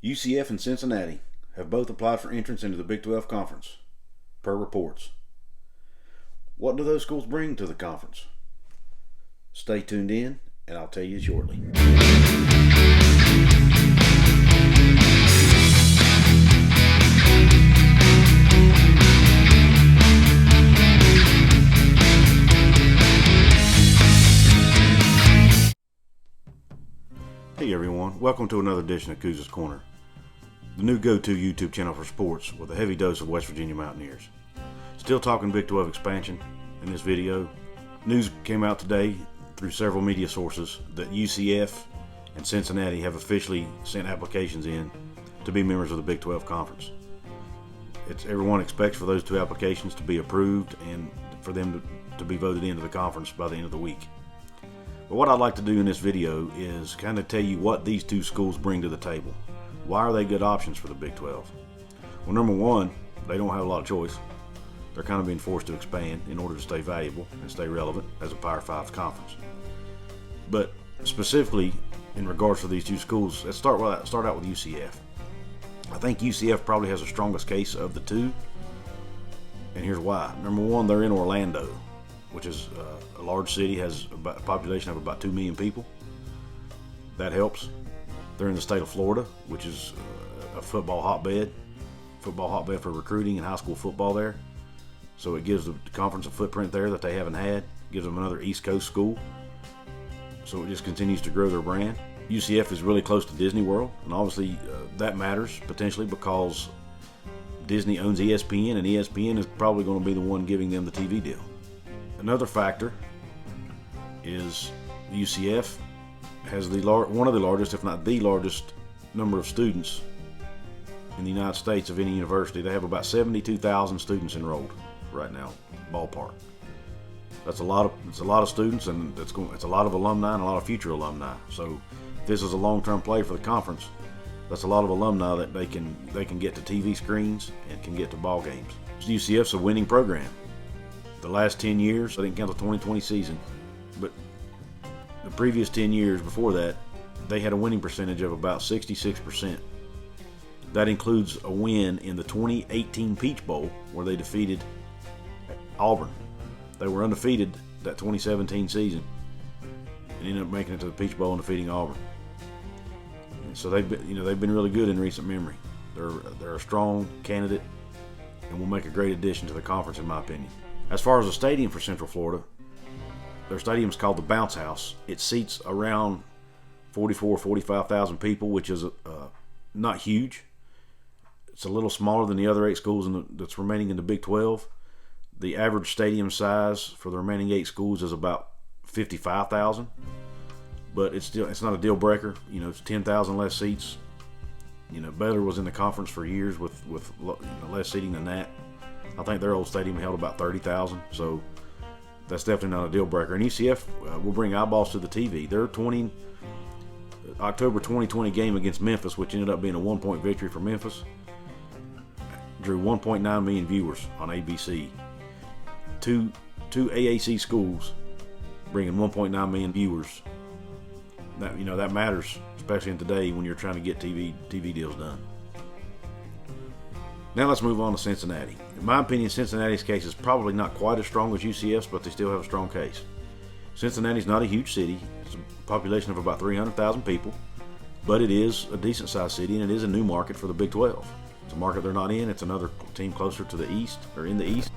UCF and Cincinnati have both applied for entrance into the Big 12 Conference, per reports. What do those schools bring to the conference? Stay tuned in, and I'll tell you shortly. Hey everyone, welcome to another edition of Kuz's Corner, the new go-to YouTube channel for sports with a heavy dose of West Virginia Mountaineers. Still talking Big 12 expansion in this video. News came out today through several media sources that UCF and Cincinnati have officially sent applications in to be members of the Big 12 Conference. Everyone expects for those two applications to be approved and for them to be voted into the conference by the end of the week. But what I'd like to do in this video is kind of tell you what these two schools bring to the table. Why are they good options for the Big 12? Well, number one, they don't have a lot of choice. They're kind of being forced to expand in order to stay valuable and stay relevant as a Power 5 conference. But specifically in regards to these two schools, let's start out with UCF. I think UCF probably has the strongest case of the two, and here's why. Number one, they're in Orlando, which is a large city, has a population of about 2 million people. That helps. They're in the state of Florida, which is a football hotbed for recruiting and high school football there. So it gives the conference a footprint there that they haven't had. Gives them another East Coast school. So it just continues to grow their brand. UCF is really close to Disney World, and obviously that matters potentially because Disney owns ESPN, and ESPN is probably going to be the one giving them the TV deal. Another factor is UCF has one of the largest, if not the largest, number of students in the United States of any university. They have about 72,000 students enrolled right now, ballpark. That's a lot of students, and it's a lot of alumni and a lot of future alumni. So if this is a long-term play for the conference, that's a lot of alumni that they can get to TV screens and can get to ball games. UCF's a winning program. The last 10 years, I didn't count the 2020 season, but the previous 10 years before that, they had a winning percentage of about 66%. That includes a win in the 2018 Peach Bowl where they defeated Auburn. They were undefeated that 2017 season and ended up making it to the Peach Bowl and defeating Auburn. And so they've been really good in recent memory. They're a strong candidate and will make a great addition to the conference, in my opinion. As far as the stadium for Central Florida, their stadium is called the Bounce House. It seats around 45,000 people, which is not huge. It's a little smaller than the other 8 schools that's remaining in the Big 12. The average stadium size for the remaining 8 schools is about 55,000, but it's not a deal breaker. It's 10,000 less seats. Baylor was in the conference for years with less seating than that. I think their old stadium held about 30,000, so that's definitely not a deal breaker. And UCF will bring eyeballs to the TV. Their October 2020 game against Memphis, which ended up being a 1-point victory for Memphis, drew 1.9 million viewers on ABC. Two AAC schools bringing 1.9 million viewers. That matters, especially in today when you're trying to get TV deals done. Now let's move on to Cincinnati. In my opinion, Cincinnati's case is probably not quite as strong as UCF's, but they still have a strong case. Cincinnati's not a huge city. It's a population of about 300,000 people, but it is a decent-sized city, and it is a new market for the Big 12. It's a market they're not in. It's another team closer to the east, or in the east.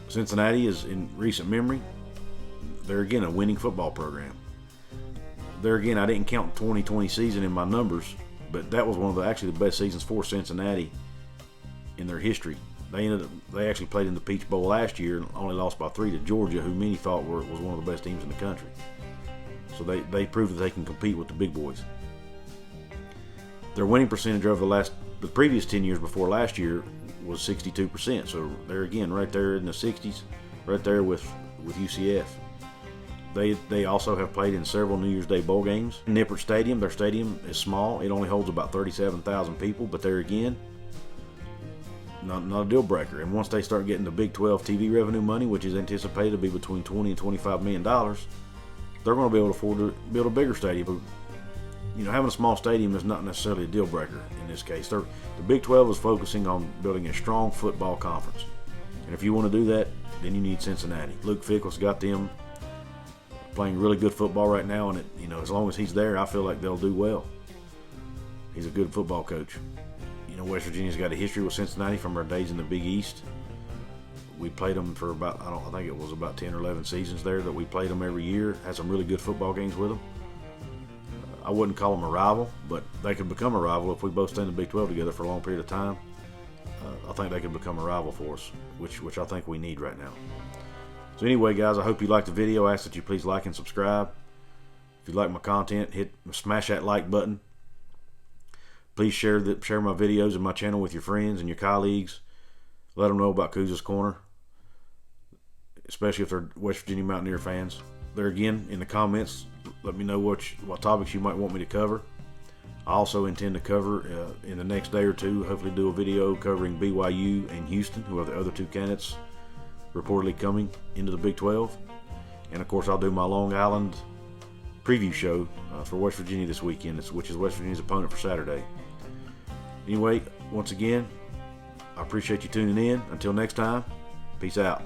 Cincinnati is, in recent memory, they're again a winning football program. There again, I didn't count the 2020 season in my numbers, but that was one of the best seasons for Cincinnati in their history. They actually played in the Peach Bowl last year and only lost by 3 to Georgia, who many thought was one of the best teams in the country. So they proved that they can compete with the big boys. Their winning percentage over the previous 10 years before last year was 62%. So they're again right there in the 60s, right there with UCF. They also have played in several New Year's Day bowl games. Nippert Stadium, their stadium is small. It only holds about 37,000 people, but there again, not a deal breaker. And once they start getting the Big 12 TV revenue money, which is anticipated to be between $20 and $25 million, they're going to be able to afford to build a bigger stadium. having a small stadium is not necessarily a deal breaker in this case. The Big 12 is focusing on building a strong football conference. And if you want to do that, then you need Cincinnati. Luke Fickell's got them playing really good football right now, and as long as he's there, I feel like they'll do well. He's a good football coach. West Virginia's got a history with Cincinnati from our days in the Big East. We played them for I think it was about 10 or 11 seasons there that we played them every year. Had some really good football games with them. I wouldn't call them a rival, but they could become a rival if we both stay in the Big 12 together for a long period of time. I think they could become a rival for us, which I think we need right now. So anyway, guys, I hope you liked the video. I ask that you please like and subscribe. If you like my content, smash that like button. Please share my videos and my channel with your friends and your colleagues. Let them know about Couz's Corner, especially if they're West Virginia Mountaineer fans. There again, in the comments, let me know what topics you might want me to cover. I also intend to cover in the next day or two, hopefully do a video covering BYU and Houston, who are the other two candidates reportedly coming into the Big 12. And of course, I'll do my Long Island preview show for West Virginia this weekend, which is West Virginia's opponent for Saturday. Anyway, once again, I appreciate you tuning in. Until next time, peace out.